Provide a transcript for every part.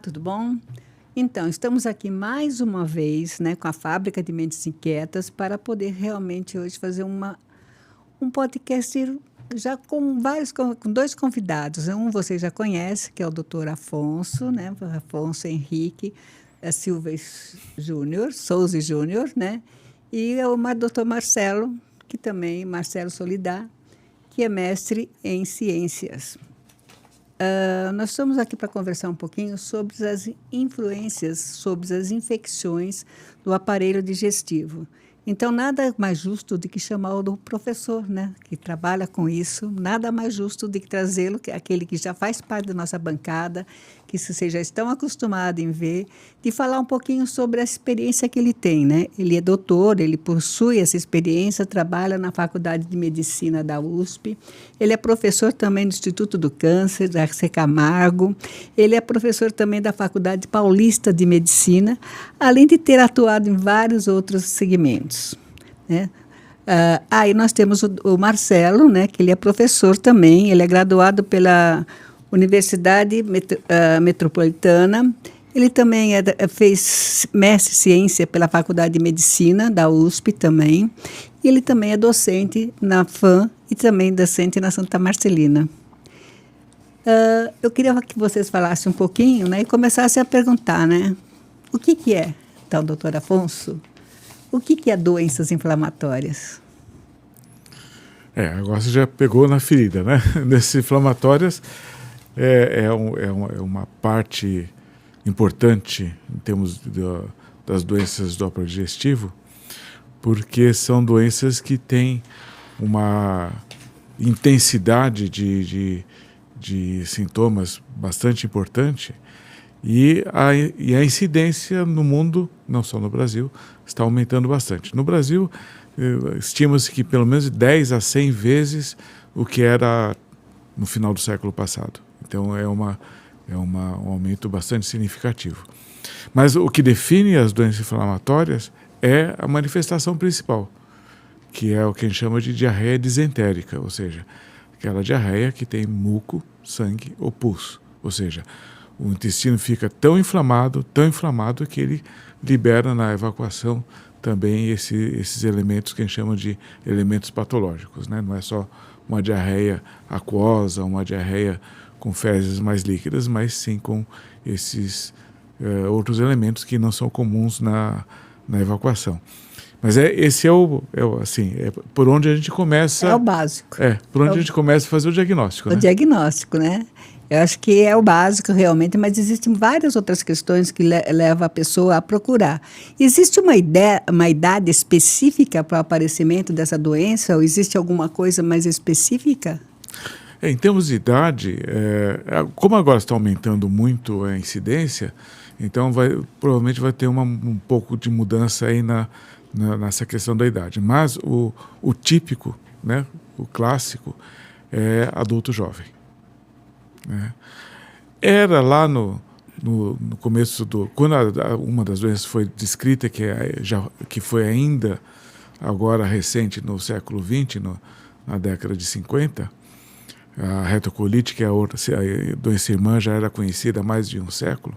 tudo bom? Então, estamos aqui mais uma vez, né, com a Fábrica de Mentes Inquietas para poder realmente hoje fazer um podcast já com dois convidados. Um você já conhece, que é o doutor Afonso, né, Afonso Henrique Silva Júnior, Souza Júnior, né, e o doutor Marcelo, que também, Marcelo Solidar, que é mestre em ciências. Nós estamos aqui para conversar um pouquinho sobre as influências, sobre as infecções do aparelho digestivo. Então, nada mais justo do que chamar o professor, né, que trabalha com isso, nada mais justo do que trazê-lo, aquele que já faz parte da nossa bancada, que vocês já estão acostumados em ver, de falar um pouquinho sobre a experiência que ele tem, né? Ele é doutor, ele possui essa experiência, trabalha na Faculdade de Medicina da USP, ele é professor também do Instituto do Câncer, da Arce Camargo, ele é professor também da Faculdade Paulista de Medicina, além de ter atuado em vários outros segmentos, né? Aí nós temos o Marcelo, né, que ele é professor também, ele é graduado pela Universidade Metropolitana, ele também fez mestre em ciência pela Faculdade de Medicina da USP também, e ele também é docente na FAM e também docente na Santa Marcelina. Eu queria que vocês falassem um pouquinho, né, e começassem a perguntar, né, o que é, então, doutor Afonso? O que é doenças inflamatórias? Agora você já pegou na ferida, né? Doenças inflamatórias é uma parte importante em termos das doenças do aparelho digestivo, porque são doenças que têm uma intensidade de sintomas bastante importante e a incidência no mundo, não só no Brasil, está aumentando bastante. No Brasil, estima-se que pelo menos 10 a 100 vezes o que era no final do século passado. Então é um aumento bastante significativo. Mas o que define as doenças inflamatórias é a manifestação principal, que é o que a gente chama de diarreia disentérica, ou seja, aquela diarreia que tem muco, sangue ou pus. Ou seja, o intestino fica tão inflamado que ele libera na evacuação também esses elementos que a gente chama de elementos patológicos, né? Não é só uma diarreia aquosa, uma diarreia com fezes mais líquidas, mas sim com esses outros elementos que não são comuns na evacuação. Mas esse é por onde a gente começa... É o básico. Por onde a gente começa a fazer o diagnóstico, né? O diagnóstico, né? Eu acho que é o básico realmente, mas existem várias outras questões que levam a pessoa a procurar. Existe uma idade específica para o aparecimento dessa doença? Ou existe alguma coisa mais específica? Em termos de idade, como agora está aumentando muito a incidência, então provavelmente vai ter um pouco de mudança aí nessa questão da idade. Mas o típico, né, o clássico, é adulto jovem. Né? Era lá no começo quando uma das doenças foi descrita, que foi ainda agora recente no século XX, na década de 50, a retocolite, que é a doença irmã, já era conhecida há mais de um século,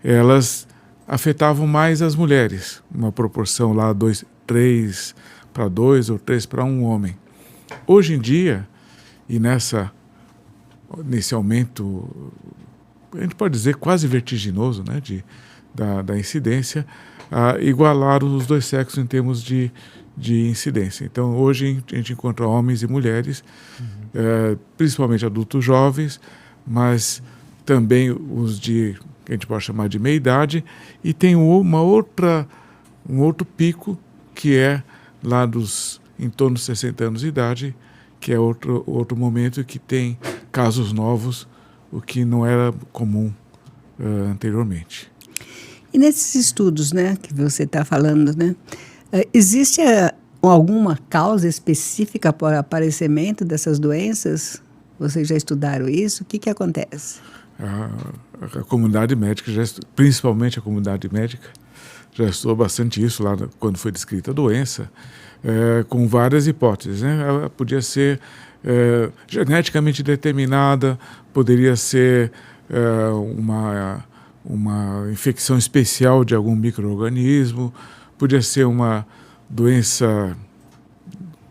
elas afetavam mais as mulheres, uma proporção lá 3 para 2 ou 3 para 1 homem. Hoje em dia, e nesse aumento, a gente pode dizer quase vertiginoso, né, da incidência, igualaram os dois sexos em termos de incidência. Então, hoje a gente encontra homens e mulheres, principalmente adultos jovens, mas também os que a gente pode chamar de meia-idade, e tem um outro pico, que é lá em torno dos 60 anos de idade, que é outro momento que tem casos novos, o que não era comum anteriormente. E nesses estudos, né, que você está falando, né, existe alguma causa específica para o aparecimento dessas doenças? Vocês já estudaram isso? O que acontece? A comunidade médica, principalmente a comunidade médica, já estudou bastante isso lá quando foi descrita a doença, com várias hipóteses, né? Ela podia ser geneticamente determinada, poderia ser uma infecção especial de algum micro-organismo, podia ser uma doença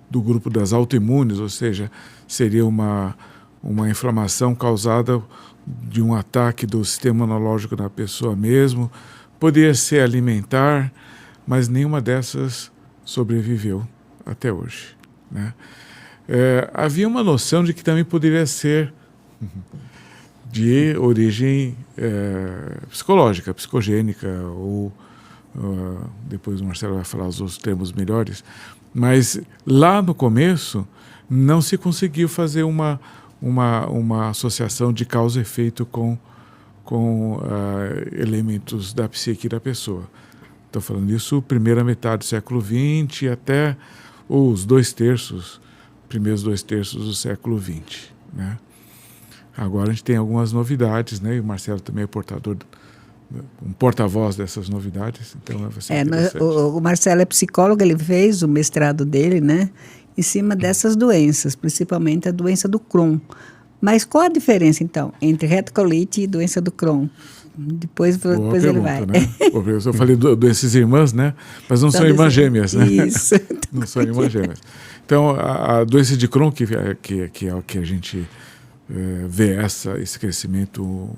do grupo das autoimunes, ou seja, seria uma inflamação causada de um ataque do sistema imunológico da pessoa mesmo, poderia ser alimentar, mas nenhuma dessas sobreviveu até hoje, né? Havia uma noção de que também poderia ser de origem psicológica, psicogênica, ou depois o Marcelo vai falar os outros termos melhores, mas lá no começo não se conseguiu fazer uma associação de causa e efeito com elementos da psique da pessoa. Estou falando isso primeira metade do século XX até os primeiros 2/3 do século XX, né? Agora a gente tem algumas novidades, né? E o Marcelo também é um porta-voz dessas novidades, então vai ser interessante. O Marcelo é psicólogo, ele fez o mestrado dele, né, em cima dessas doenças, principalmente a doença do Crohn. Mas qual a diferença, então, entre retocolite e doença do Crohn? Depois pergunta, ele vai. Né? Eu falei doenças irmãs, né? Mas não são irmãs gêmeas, né? Isso. Não são irmãs gêmeas. Então, a doença de Crohn, que é o que a gente vê esse crescimento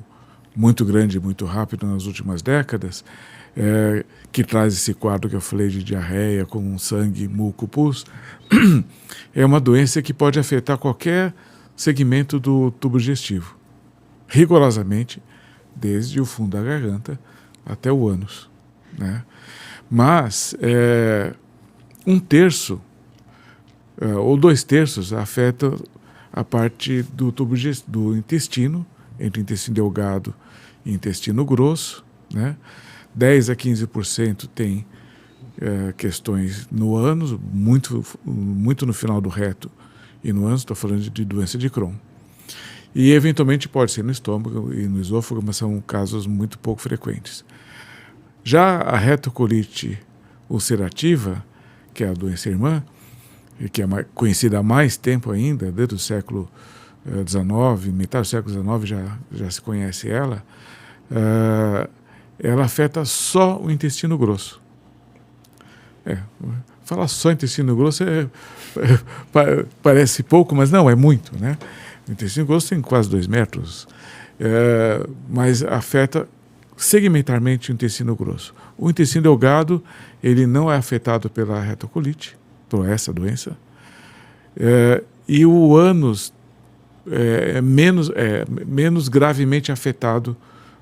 muito grande, muito rápido nas últimas décadas, que traz esse quadro que eu falei de diarreia com sangue, muco, pus, é uma doença que pode afetar qualquer segmento do tubo digestivo, rigorosamente, desde o fundo da garganta até o ânus, né? Mas 1/3 ou 2/3 afeta a parte do tubo do intestino, entre intestino delgado e intestino grosso, né? 10 a 15% tem questões no ânus, muito no final do reto e no ânus. Estou falando de doença de Crohn. E eventualmente pode ser no estômago e no esôfago, mas são casos muito pouco frequentes. Já a retocolite ulcerativa, que é a doença irmã, que é conhecida há mais tempo ainda, desde o século XIX, metade do século XIX já se conhece ela, ela afeta só o intestino grosso. Falar só intestino grosso parece pouco, mas não, é muito, né? O intestino grosso tem quase 2 metros, mas afeta segmentarmente o intestino grosso. O intestino delgado, ele não é afetado pela retocolite, por essa doença, e o ânus é menos gravemente afetado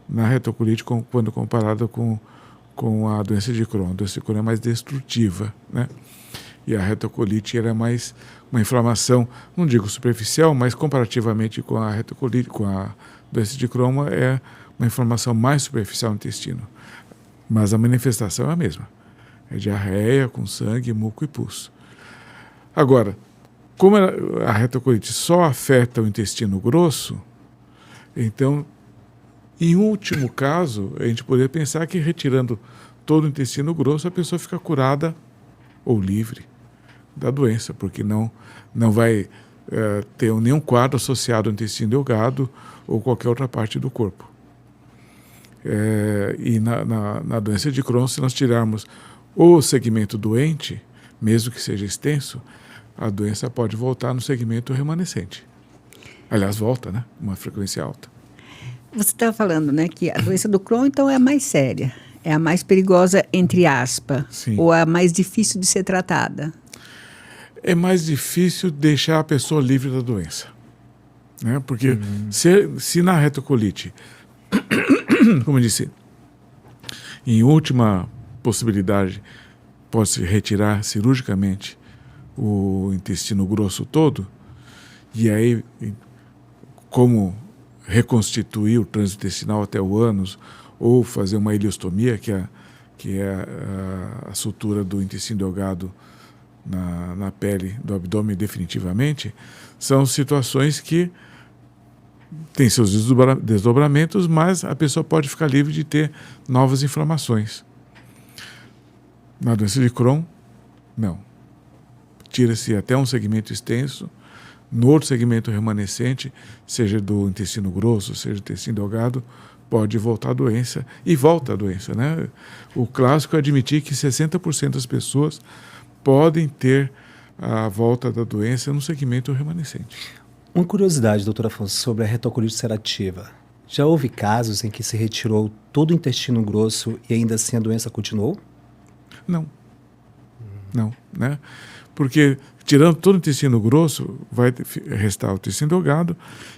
na retocolite quando comparado com a doença de Crohn. A doença de Crohn é mais destrutiva, né? E a retocolite era mais uma inflamação, não digo superficial, mas comparativamente com a retocolite, com a doença de Crohn, é uma inflamação mais superficial no intestino. Mas a manifestação é a mesma. É diarreia com sangue, muco e pus. Agora, como a retocolite só afeta o intestino grosso, então, em último caso, a gente poderia pensar que retirando todo o intestino grosso, a pessoa fica curada ou livre da doença, porque não vai ter nenhum quadro associado ao intestino delgado ou qualquer outra parte do corpo. E na doença de Crohn, se nós tirarmos o segmento doente, mesmo que seja extenso, a doença pode voltar no segmento remanescente. Aliás, volta, né? Uma frequência alta. Você estava falando, né, que a doença do Crohn, então, é a mais séria, é a mais perigosa, entre aspas, Sim. Ou a mais difícil de ser tratada? É mais difícil deixar a pessoa livre da doença, né? Porque se na retocolite, como eu disse, em última possibilidade, pode-se retirar cirurgicamente o intestino grosso todo, e aí como reconstituir o trânsito intestinal até o ânus, ou fazer uma ileostomia, que é a sutura do intestino delgado na pele do abdômen definitivamente, são situações que têm seus desdobramentos, mas a pessoa pode ficar livre de ter novas inflamações. Na doença de Crohn, não. Tira-se até um segmento extenso no outro segmento remanescente, seja do intestino grosso, seja do intestino delgado, pode voltar a doença, e volta a doença, né? O clássico é admitir que 60% das pessoas podem ter a volta da doença no segmento remanescente. Uma curiosidade, doutor Afonso, sobre a retocolite ulcerativa. Já houve casos em que se retirou todo o intestino grosso e ainda assim a doença continuou? Não. Não, né? Porque tirando todo o intestino grosso, vai restar o intestino delgado,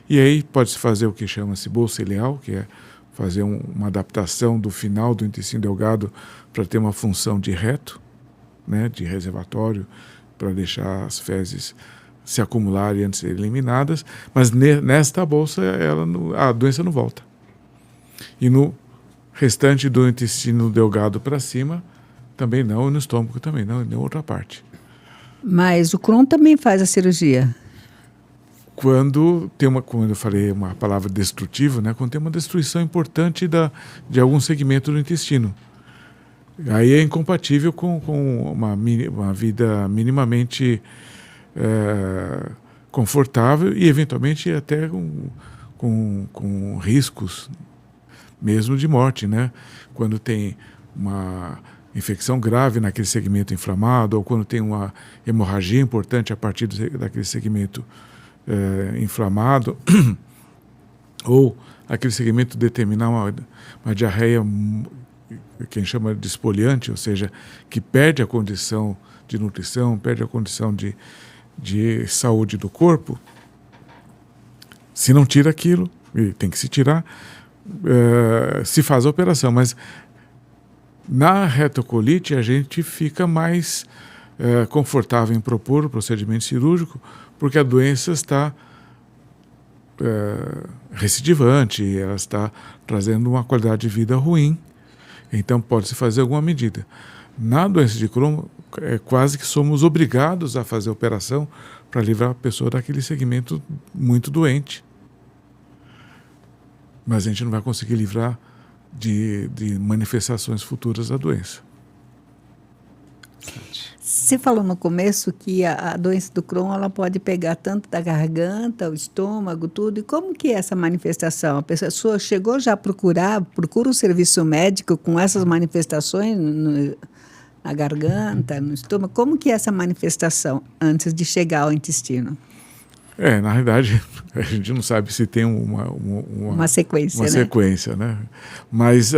e aí pode-se fazer o que chama-se bolsa ileal, que é fazer uma adaptação do final do intestino delgado para ter uma função de reto, né, de reservatório, para deixar as fezes se acumularem antes de serem eliminadas, mas nesta bolsa a doença não volta. E no restante do intestino delgado para cima, também não, e no estômago também não, e nem outra parte. Mas o Crohn também faz a cirurgia? Quando eu falei uma palavra destrutiva, né, quando tem uma destruição importante de algum segmento do intestino. Aí é incompatível com uma vida minimamente confortável e, eventualmente, até com riscos mesmo de morte, né? Quando tem uma infecção grave naquele segmento inflamado, ou quando tem uma hemorragia importante a partir daquele segmento inflamado, ou aquele segmento determinar uma diarreia que a gente chama de espoliante, ou seja, que perde a condição de nutrição, perde a condição de saúde do corpo. Se não tira aquilo, e tem que se tirar, se faz a operação. Mas na retocolite a gente fica mais confortável em propor o procedimento cirúrgico, porque a doença está recidivante, ela está trazendo uma qualidade de vida ruim, então pode-se fazer alguma medida. Na doença de Crohn, quase que somos obrigados a fazer a operação para livrar a pessoa daquele segmento muito doente. Mas a gente não vai conseguir livrar de manifestações futuras da doença. Você falou no começo que a doença do Crohn ela pode pegar tanto da garganta, o estômago, tudo. E como que é essa manifestação? A pessoa chegou já a procura o serviço médico com essas manifestações na garganta, no estômago? Como que é essa manifestação antes de chegar ao intestino? Na realidade, a gente não sabe se tem uma sequência, uma sequência, né? Mas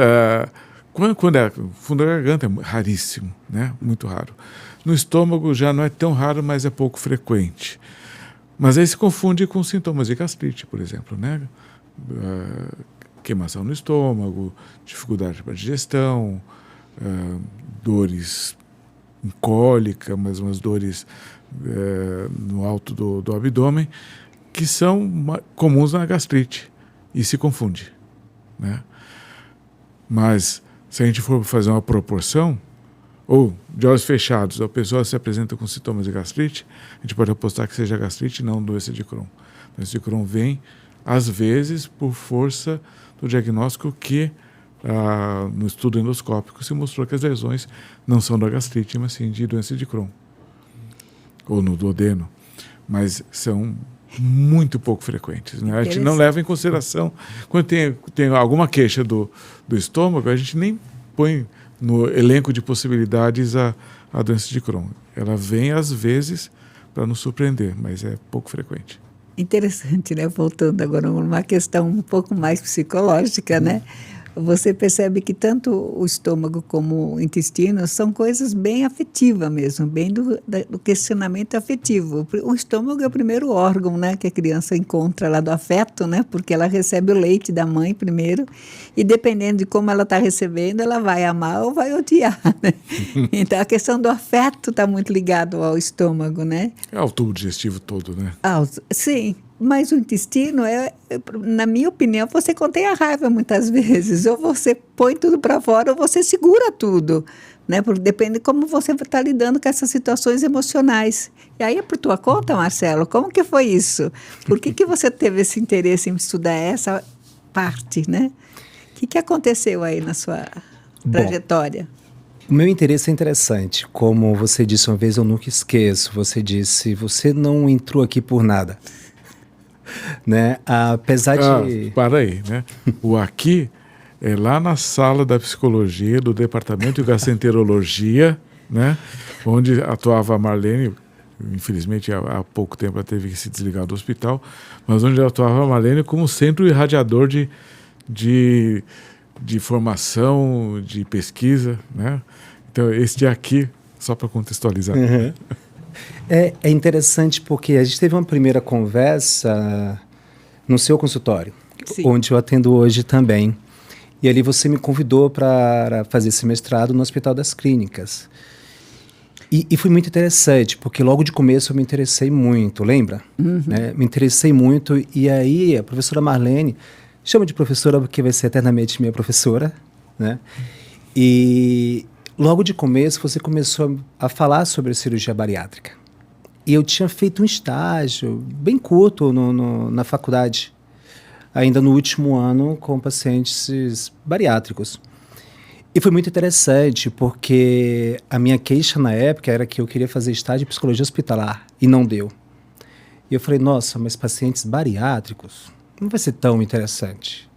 quando é fundo da garganta é raríssimo, né? Muito raro. No estômago já não é tão raro, mas é pouco frequente. Mas aí se confunde com sintomas de gastrite, por exemplo, né? Queimação no estômago, dificuldade para digestão, dores em cólica, mas umas dores no alto do abdômen, que são comuns na gastrite e se confunde, né? Mas se a gente for fazer uma proporção, ou de olhos fechados, a pessoa se apresenta com sintomas de gastrite, a gente pode apostar que seja gastrite e não doença de Crohn. A doença de Crohn vem, às vezes, por força do diagnóstico que, no estudo endoscópico, se mostrou que as lesões não são da gastrite, mas sim de doença de Crohn. Ou no duodeno. Mas são muito pouco frequentes, né? A gente não leva em consideração. Quando tem alguma queixa do estômago, a gente nem põe no elenco de possibilidades a doença de Crohn. Ela vem, às vezes, para nos surpreender, mas é pouco frequente. Interessante, né? Voltando agora a uma questão um pouco mais psicológica, né? Você percebe que tanto o estômago como o intestino são coisas bem afetivas mesmo, bem do questionamento afetivo. O estômago é o primeiro órgão, né, que a criança encontra lá do afeto, né, porque ela recebe o leite da mãe primeiro e dependendo de como ela está recebendo, ela vai amar ou vai odiar, né? Então a questão do afeto está muito ligado ao estômago, né? É o tubo digestivo todo, né? Sim. Mas o intestino, na minha opinião, você contém a raiva muitas vezes. Ou você põe tudo para fora ou você segura tudo, né? Porque depende de como você está lidando com essas situações emocionais. E aí é por tua conta, Marcelo, como que foi isso? Por que você teve esse interesse em estudar essa parte, né? O que aconteceu aí na sua trajetória? O meu interesse é interessante. Como você disse uma vez, eu nunca esqueço. Você disse, você não entrou aqui por nada. Né? Apesar de... Para aí, né? O aqui é lá na sala da psicologia, do departamento de gastroenterologia, né? Onde atuava a Marlene. Infelizmente, há pouco tempo ela teve que se desligar do hospital, mas onde atuava a Marlene como centro irradiador de formação, de pesquisa, né? Então, este aqui, só para contextualizar. Uhum. É interessante porque a gente teve uma primeira conversa no seu consultório, Sim. onde eu atendo hoje também. E ali você me convidou para fazer esse mestrado no Hospital das Clínicas. E foi muito interessante, porque logo de começo eu me interessei muito, lembra? Uhum. Né? Me interessei muito, e aí a professora Marlene, chama de professora porque vai ser eternamente minha professora, né? E logo de começo você começou a falar sobre a cirurgia bariátrica. E eu tinha feito um estágio bem curto na faculdade, ainda no último ano, com pacientes bariátricos. E foi muito interessante, porque a minha queixa na época era que eu queria fazer estágio de psicologia hospitalar, e não deu. E eu falei, nossa, mas pacientes bariátricos não vai ser tão interessante.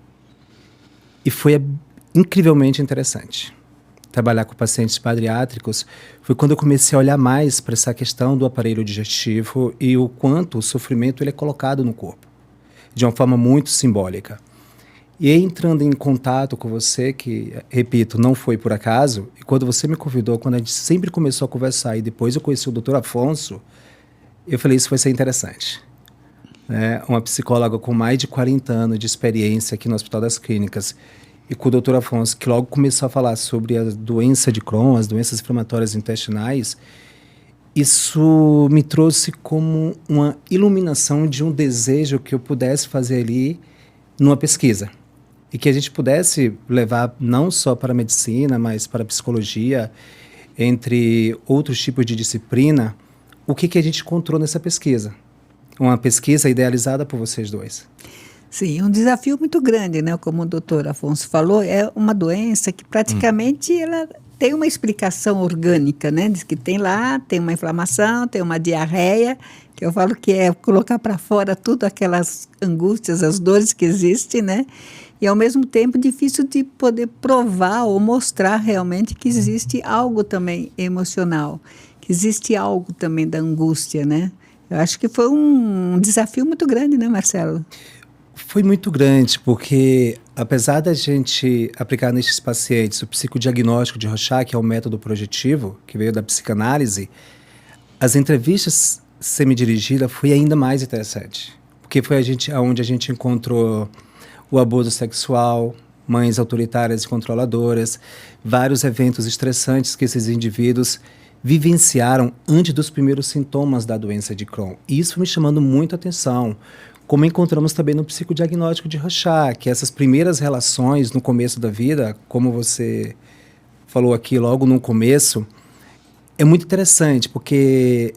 E foi incrivelmente interessante. Trabalhar com pacientes bariátricos foi quando eu comecei a olhar mais para essa questão do aparelho digestivo e o quanto o sofrimento ele é colocado no corpo, de uma forma muito simbólica. E aí, entrando em contato com você, que, repito, não foi por acaso, e quando você me convidou, quando a gente sempre começou a conversar, e depois eu conheci o Dr. Afonso, eu falei, isso vai ser interessante. Uma psicóloga com mais de 40 anos de experiência aqui no Hospital das Clínicas, e com o Dr. Afonso, que logo começou a falar sobre a doença de Crohn, as doenças inflamatórias intestinais, isso me trouxe como uma iluminação de um desejo que eu pudesse fazer ali numa pesquisa. E que a gente pudesse levar não só para a medicina, mas para a psicologia, entre outros tipos de disciplina, o que a gente encontrou nessa pesquisa. Uma pesquisa idealizada por vocês dois. Sim, um desafio muito grande, né? Como o doutor Afonso falou, é uma doença que praticamente ela tem uma explicação orgânica, né? Diz que tem uma inflamação, tem uma diarreia, que eu falo que é colocar para fora tudo aquelas angústias, as dores que existem, né? E ao mesmo tempo difícil de poder provar ou mostrar realmente que existe algo também emocional, que existe algo também da angústia, né? Eu acho que foi um desafio muito grande, né, Marcelo? Foi muito grande, porque apesar da gente aplicar nesses pacientes o psicodiagnóstico de Rorschach, que é um método projetivo, que veio da psicanálise, as entrevistas semidirigidas foi ainda mais interessante. Porque foi onde a gente encontrou o abuso sexual, mães autoritárias e controladoras, vários eventos estressantes que esses indivíduos vivenciaram antes dos primeiros sintomas da doença de Crohn. E isso me chamando muito a atenção, como encontramos também no psicodiagnóstico de Rorschach, que essas primeiras relações no começo da vida, como você falou aqui logo no começo, é muito interessante, porque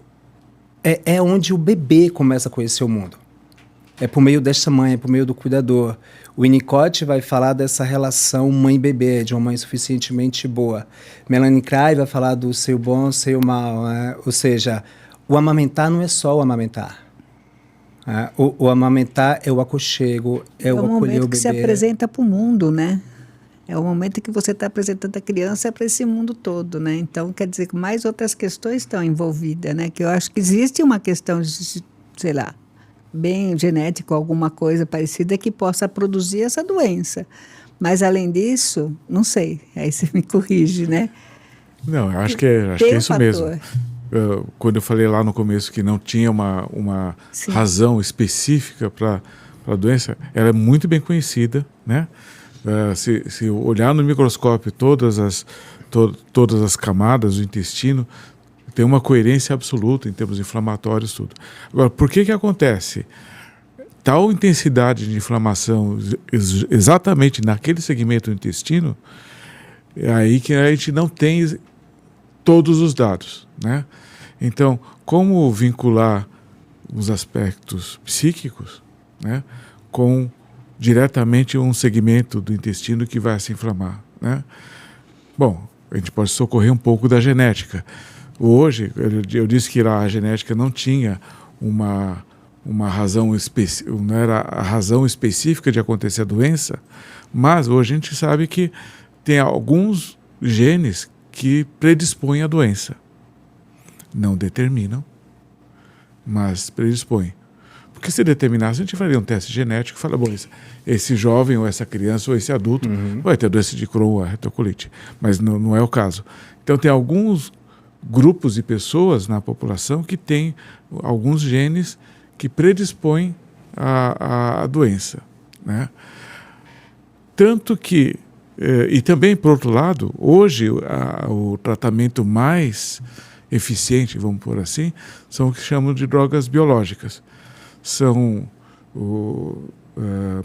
é onde o bebê começa a conhecer o mundo. É por meio desta mãe, é por meio do cuidador. O Winnicott vai falar dessa relação mãe-bebê, de uma mãe suficientemente boa. Melanie Klein vai falar do seio bom, seio mal. Né? Ou seja, o amamentar não é só o amamentar. O amamentar é o aconchego, é o acolher o bebê. É o momento que se apresenta para o mundo, né? É o momento que você está apresentando a criança para esse mundo todo, né? Então, quer dizer que mais outras questões estão envolvidas, né? Que eu acho que existe uma questão, sei lá, bem genética, alguma coisa parecida que possa produzir essa doença. Mas, além disso, não sei. Aí você me corrige, né? Não, eu acho que é isso mesmo. Quando eu falei lá no começo que não tinha uma razão específica para a doença, ela é muito bem conhecida, né? Se olhar no microscópio todas as camadas do intestino, tem uma coerência absoluta em termos inflamatórios, tudo. Agora, por que acontece? Tal intensidade de inflamação exatamente naquele segmento do intestino, é aí que a gente não tem todos os dados, né? Então, como vincular os aspectos psíquicos, né, com diretamente um segmento do intestino que vai se inflamar, né? Bom, a gente pode socorrer um pouco da genética. Hoje, eu disse que lá a genética não tinha uma razão específica, não era a razão específica de acontecer a doença, mas hoje a gente sabe que tem alguns genes que predispõem à doença. Não determinam, mas predispõem. Porque se determinasse, a gente faria um teste genético e fala, bom, esse jovem ou essa criança ou esse adulto vai ter doença de Crohn ou a retocolite. Mas não é o caso. Então tem alguns grupos de pessoas na população que têm alguns genes que predispõem à doença, né? Tanto que, e também, por outro lado, hoje o tratamento mais eficiente, vamos pôr assim, são o que chamam de drogas biológicas. São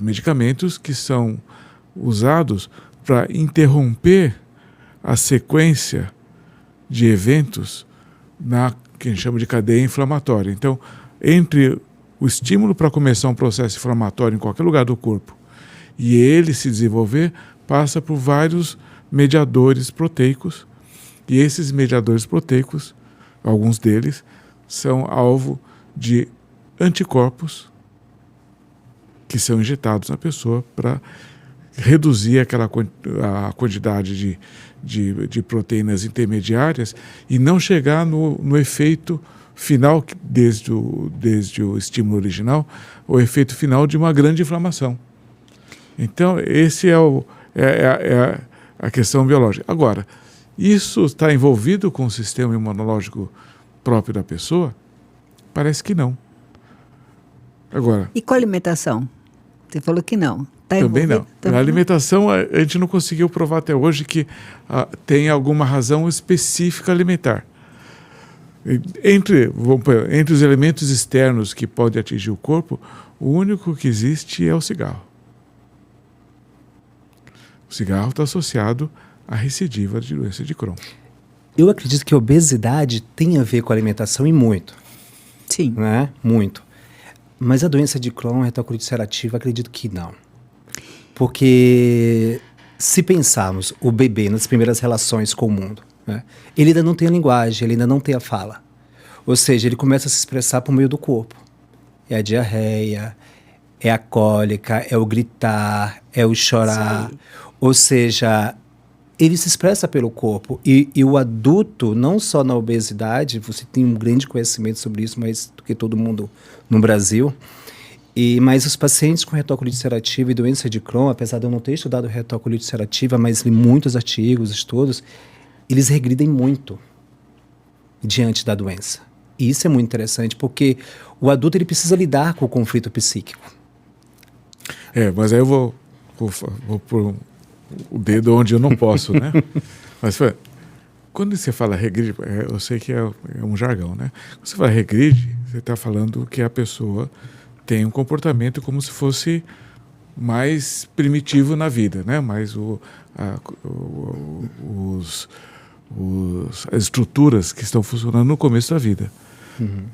medicamentos que são usados para interromper a sequência de eventos que a gente chama de cadeia inflamatória. Então, entre o estímulo para começar um processo inflamatório em qualquer lugar do corpo e ele se desenvolver, passa por vários mediadores proteicos, e esses mediadores proteicos, alguns deles, são alvo de anticorpos que são injetados na pessoa para reduzir a quantidade de proteínas intermediárias e não chegar no efeito final, desde o estímulo original, o efeito final de uma grande inflamação. Então, esse é a questão biológica. Agora, isso está envolvido com o sistema imunológico próprio da pessoa? Parece que não. Agora, e com a alimentação? Você falou que não. Tá também não. Também a alimentação, a gente não conseguiu provar até hoje que tem alguma razão específica alimentar. Entre os elementos externos que podem atingir o corpo, o único que existe é o cigarro. O cigarro está associado à recidiva de doença de Crohn. Eu acredito que a obesidade tem a ver com a alimentação e muito. Sim. Né? Muito. Mas a doença de Crohn, retocolite ulcerativa, acredito que não. Porque se pensarmos o bebê nas primeiras relações com o mundo, né, ele ainda não tem a linguagem, ele ainda não tem a fala. Ou seja, ele começa a se expressar por meio do corpo. É a diarreia, é a cólica, é o gritar, é o chorar. Sim. Ou seja, ele se expressa pelo corpo. E o adulto, não só na obesidade, você tem um grande conhecimento sobre isso, mais do que todo mundo no Brasil. Mas os pacientes com retocolite ulcerativa e doença de Crohn, apesar de eu não ter estudado retocolite ulcerativa, mas li muitos artigos, estudos, eles regridem muito diante da doença. E isso é muito interessante, porque o adulto ele precisa lidar com o conflito psíquico. Mas aí eu vou pôr o dedo onde eu não posso, né? Mas quando você fala regride, eu sei que é um jargão, né? Quando você fala regride, você está falando que a pessoa tem um comportamento como se fosse mais primitivo na vida, né? Mais as estruturas que estão funcionando no começo da vida,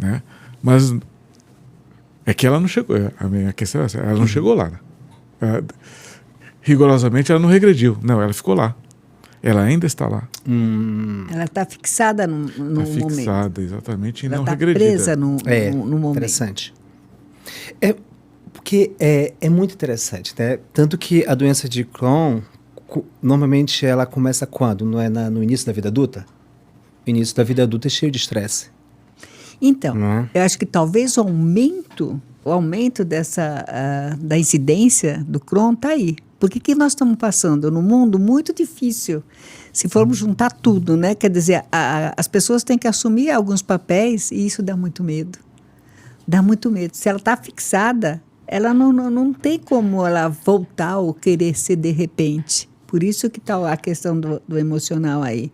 né? Mas é que ela não chegou. A minha questão é essa, ela não chegou lá, né? Rigorosamente ela não regrediu, não, ela ficou lá. Ela ainda está lá. Ela está fixada no momento. Fixada, exatamente, e ela não tá regredida. Presa no momento. Interessante. Porque é muito interessante, né? Tanto que a doença de Crohn, normalmente ela começa quando? Não é no início da vida adulta? O início da vida adulta é cheio de estresse. Então, eu acho que talvez o aumento da incidência do Crohn está aí. Porque que nós estamos passando num mundo muito difícil, se formos juntar tudo, né? Quer dizer, as pessoas têm que assumir alguns papéis e isso dá muito medo. Dá muito medo. Se ela está fixada, ela não tem como ela voltar ou querer ser de repente. Por isso que está a questão do emocional aí.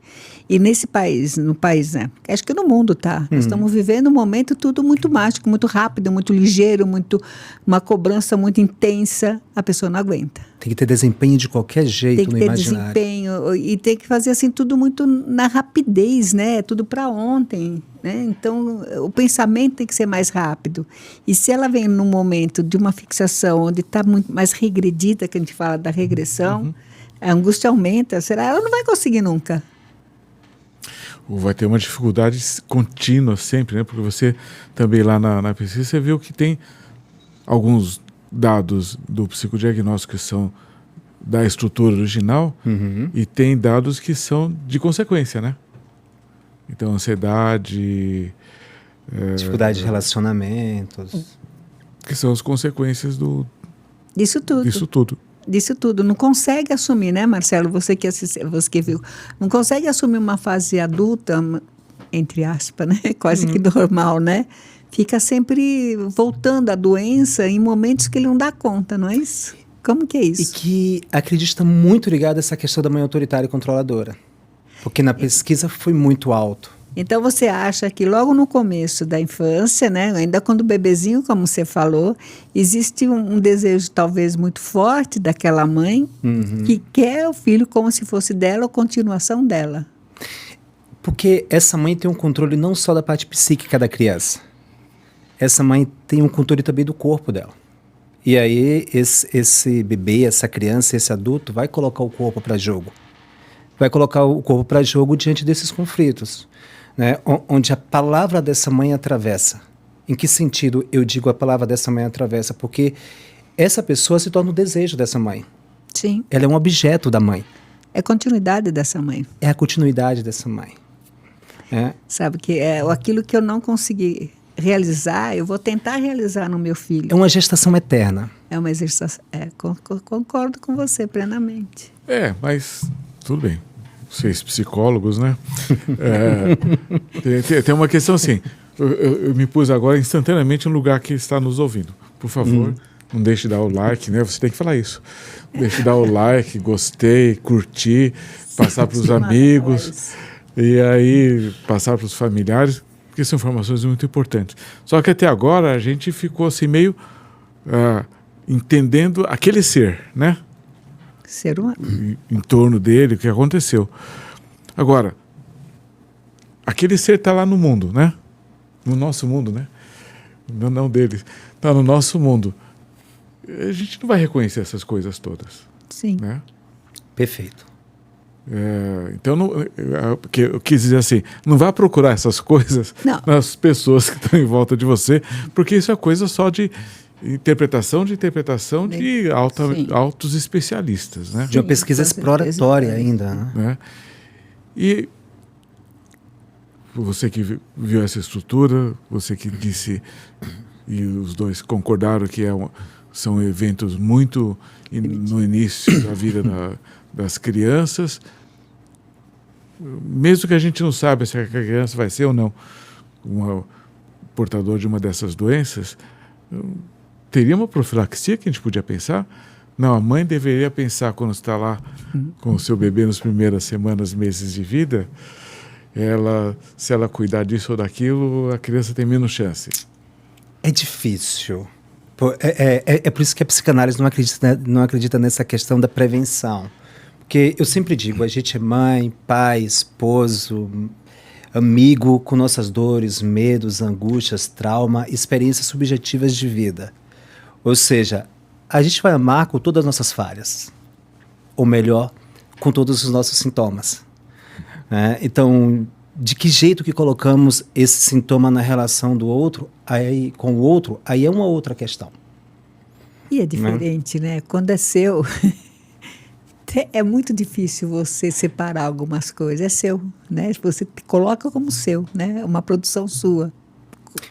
E nesse país, né? Acho que no mundo, tá? Nós estamos vivendo um momento tudo muito mágico, muito rápido, muito ligeiro, uma cobrança muito intensa. A pessoa não aguenta. Tem que ter desempenho de qualquer jeito no imaginário. Tem que ter desempenho e tem que fazer assim tudo muito na rapidez, né? Tudo para ontem, né? Então, o pensamento tem que ser mais rápido. E se ela vem num momento de uma fixação onde está muito mais regredida, que a gente fala da regressão, a angústia aumenta, ela não vai conseguir nunca. ou vai ter uma dificuldade contínua sempre, né? Porque você também lá na pesquisa, você viu que tem alguns dados do psicodiagnóstico que são da estrutura original e tem dados que são de consequência, né? Então, ansiedade... dificuldade de relacionamentos. Que são as consequências Disso tudo. Disso tudo. Não consegue assumir, né, Marcelo? Você que viu. Não consegue assumir uma fase adulta, entre aspas, né? Quase que normal, né? Fica sempre voltando à doença em momentos que ele não dá conta, não é isso? Como que é isso? E que, acredito, está muito ligado a essa questão da mãe autoritária e controladora. Porque na pesquisa foi muito alto. Então, você acha que logo no começo da infância, né, ainda quando bebezinho, como você falou, existe um desejo talvez muito forte daquela mãe que quer o filho como se fosse dela ou continuação dela? Porque essa mãe tem um controle não só da parte psíquica da criança. Essa mãe tem um controle também do corpo dela. E aí esse bebê, essa criança, esse adulto vai colocar o corpo para jogo. Vai colocar o corpo para jogo diante desses conflitos. Né, onde a palavra dessa mãe atravessa. Em que sentido eu digo a palavra dessa mãe atravessa? Porque essa pessoa se torna o desejo dessa mãe. Sim. Ela é um objeto da mãe. É a continuidade dessa mãe. É a continuidade dessa mãe. Sabe, que é aquilo que eu não consegui realizar, eu vou tentar realizar no meu filho. É uma gestação eterna. É uma gestação... concordo com você plenamente. Mas tudo bem. Vocês psicólogos, né? Tem uma questão assim, eu me pus agora instantaneamente no lugar que está nos ouvindo. Por favor, não deixe de dar o like, né? Você tem que falar isso. Deixe de dar o like, gostei, curtir, passar para os amigos e aí passar para os familiares, porque são informações muito importantes. Só que até agora a gente ficou assim meio entendendo aquele ser, né? Ser humano. Em torno dele, o que aconteceu. Agora, aquele ser está lá no mundo, né? No nosso mundo, né? Não dele. Está no nosso mundo. A gente não vai reconhecer essas coisas todas. Sim. Né? Perfeito. Então, eu quis dizer assim, não vá procurar essas coisas nas pessoas que estão em volta de você, porque isso é coisa só de interpretação de altos especialistas, né? De uma pesquisa exploratória ainda, né? E você que viu essa estrutura, você que disse, e os dois concordaram que são eventos muito no início da vida das crianças, mesmo que a gente não saiba se a criança vai ser ou não portador de uma dessas doenças, teria uma profilaxia que a gente podia pensar? Não, a mãe deveria pensar quando está lá com o seu bebê nas primeiras semanas, meses de vida, se ela cuidar disso ou daquilo, a criança tem menos chance. É difícil. É por isso que a psicanálise não acredita nessa questão da prevenção. Porque eu sempre digo, a gente é mãe, pai, esposo, amigo com nossas dores, medos, angústias, trauma, experiências subjetivas de vida. Ou seja, a gente vai amar com todas as nossas falhas. Ou melhor, com todos os nossos sintomas. Então, de que jeito que colocamos esse sintoma na relação do outro, com o outro, aí é uma outra questão. E é diferente, né? Quando é seu, é muito difícil você separar algumas coisas. É seu, né? Você coloca como seu, né? Uma produção sua.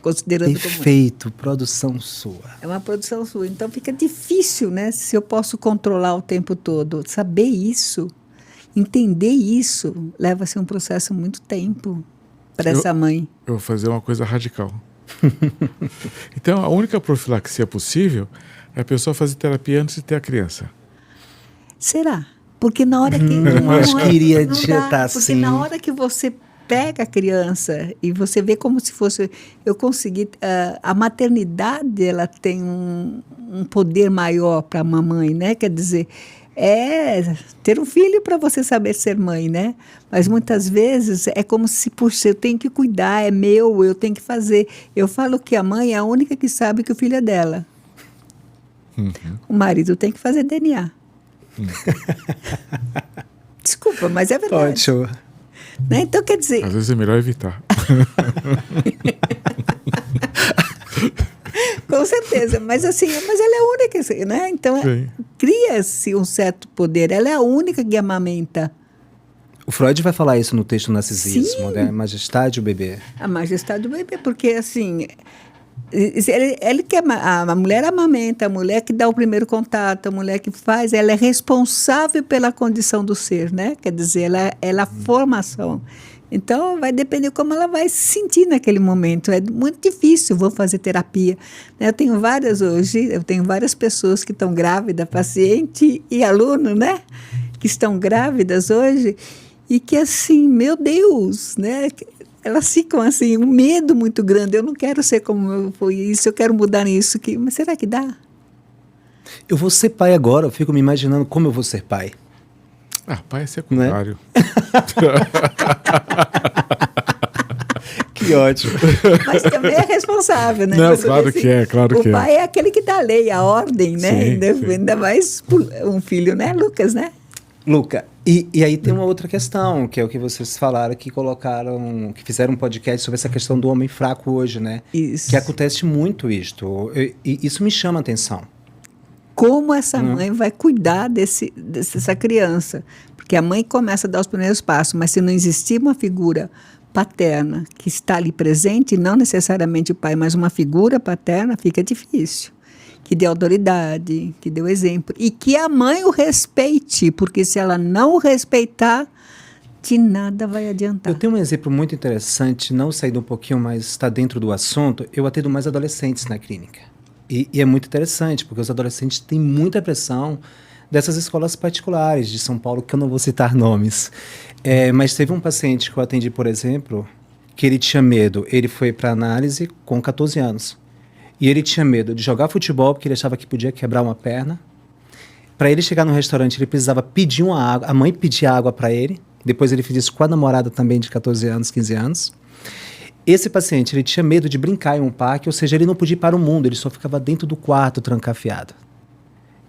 Considerando Perfeito, produção sua. É uma produção sua. Então fica difícil, né? Se eu posso controlar o tempo todo. Saber isso, entender isso, leva-se um processo muito tempo para essa mãe. Eu vou fazer uma coisa radical. Então, a única profilaxia possível é a pessoa fazer terapia antes de ter a criança. Será? Porque na hora que... Não acho que iria digitar assim. Porque na hora que você pega a criança e você vê como se fosse... Eu consegui... a maternidade, ela tem um poder maior para a mamãe, né? Quer dizer, ter um filho para você saber ser mãe, né? Mas muitas vezes é como se, puxa, eu tenho que cuidar, é meu, eu tenho que fazer. Eu falo que a mãe é a única que sabe que o filho é dela. O marido tem que fazer DNA. Desculpa, mas é verdade. Ótimo. Né? Então, quer dizer... Às vezes é melhor evitar. Com certeza, mas assim, mas ela é a única, né? Então, cria-se um certo poder. Ela é a única que amamenta. O Freud vai falar isso no texto Narcisismo, Sim. né? Majestade do bebê. A majestade do bebê, porque assim... Ele que a mulher amamenta, a mulher que dá o primeiro contato, a mulher que faz, ela é responsável pela condição do ser, né? Quer dizer, ela é a formação. Então, vai depender como ela vai se sentir naquele momento. É muito difícil, vou fazer terapia. Eu tenho várias pessoas que estão grávidas, paciente e aluno, né? Que estão grávidas hoje e que, assim, meu Deus, né? Elas ficam assim, um medo muito grande. Eu não quero ser como foi isso, eu quero mudar isso. Mas será que dá? Eu vou ser pai agora, eu fico me imaginando como eu vou ser pai. Pai é secundário. Que ótimo. Mas também é responsável, né? Não, mas, claro assim, que é, claro que é. O pai é aquele que dá a lei, a ordem, né? Ainda mais um filho, né, Lucas, né? Luca, e aí tem uma outra questão, que é o que vocês falaram, que fizeram um podcast sobre essa questão do homem fraco hoje, né? Isso. Que acontece muito isto. E isso me chama a atenção. Como essa mãe vai cuidar dessa criança? Porque a mãe começa a dar os primeiros passos, mas se não existir uma figura paterna que está ali presente, não necessariamente o pai, mas uma figura paterna, fica difícil. Que dê autoridade, que dê o exemplo. E que a mãe o respeite, porque se ela não o respeitar, de nada vai adiantar. Eu tenho um exemplo muito interessante, não saindo um pouquinho, mas está dentro do assunto. Eu atendo mais adolescentes na clínica. E é muito interessante, porque os adolescentes têm muita pressão dessas escolas particulares de São Paulo, que eu não vou citar nomes. Mas teve um paciente que eu atendi, por exemplo, que ele tinha medo. Ele foi para análise com 14 anos. E ele tinha medo de jogar futebol, porque ele achava que podia quebrar uma perna. Para ele chegar no restaurante, ele precisava pedir uma água. A mãe pedia água para ele. Depois ele fez isso com a namorada também de 14 anos, 15 anos. Esse paciente, ele tinha medo de brincar em um parque, ou seja, ele não podia ir para o mundo, ele só ficava dentro do quarto, trancafiado.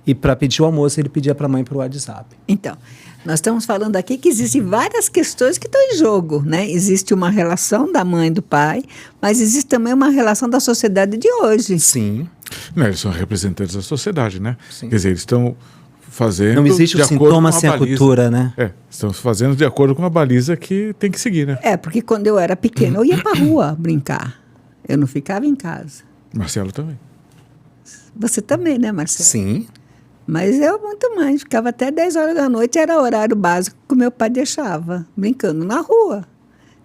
E para pedir o almoço, ele pedia para a mãe para o WhatsApp. Então, nós estamos falando aqui que existem várias questões que estão em jogo, né? Existe uma relação da mãe e do pai, mas existe também uma relação da sociedade de hoje. Sim. Não, eles são representantes da sociedade, né? Sim. Quer dizer, eles estão fazendo... Não existe o sintoma sem a cultura, né? Estão fazendo de acordo com a baliza que tem que seguir, né? Porque quando eu era pequena, eu ia para a rua brincar. Eu não ficava em casa. Marcelo também. Você também, né, Marcelo? Sim. Mas eu muito mais. Ficava até 10 horas da noite, era o horário básico que o meu pai deixava, brincando na rua.